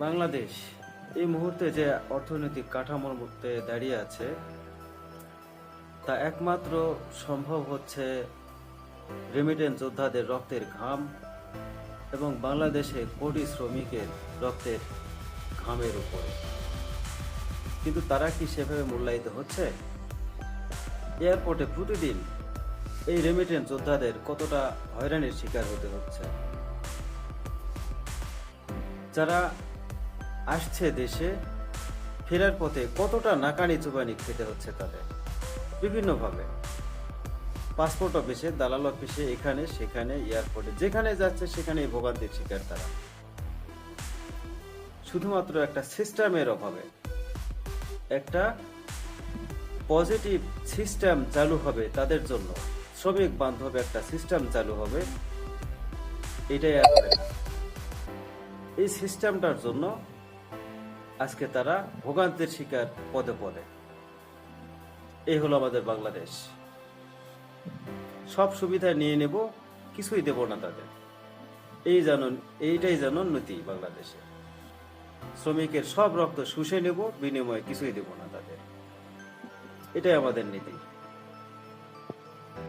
বাংলাদেশ এই মুহূর্তে যে অর্থনৈতিক কাঠামোর মধ্যে দাঁড়িয়ে আছে তা একমাত্র সম্ভব হচ্ছে রেমিটেন্স যোদ্ধাদের রক্তের ঘাম এবং বাংলাদেশে কোটি শ্রমিকের রক্তের ঘামের উপরে। কিন্তু তারা কি সেভাবে মূল্যায়িত হচ্ছে? এয়ারপোর্টে প্রতিদিন এই রেমিটেন্স যোদ্ধাদের কতটা হয়রানির শিকার হতে হচ্ছে। যারা আসছে দেশে, ফেরার পথে কতটা নাকানি চুবানি খেতে হচ্ছে তাদের বিভিন্নভাবে। পাসপোর্ট অফিসে, দালাল অফিসে, এখানে সেখানে, এয়ারপোর্টে, যেখানে যাচ্ছে সেখানেই ভোগান্তির শিকার তারা। শুধুমাত্র একটা সিস্টেমের অভাবে, একটা পজিটিভ সিস্টেম চালু হবে তাদের জন্য, শ্রমিক বান্ধব একটা সিস্টেম চালু হবে, এটাই আর হবে না। এই সিস্টেমটার জন্য আজকে তারা ভোগান্তির শিকার পদে পদে। এই হলো আমাদের বাংলাদেশ। সব সুবিধা নিয়ে নেব, কিছুই দেব না তাদের। এইটাই জানুন নীতি বাংলাদেশে। শ্রমিকের সব রক্ত শুষে নেব, বিনিময়ে কিছুই দেব না তাদের। এটাই আমাদের নীতি।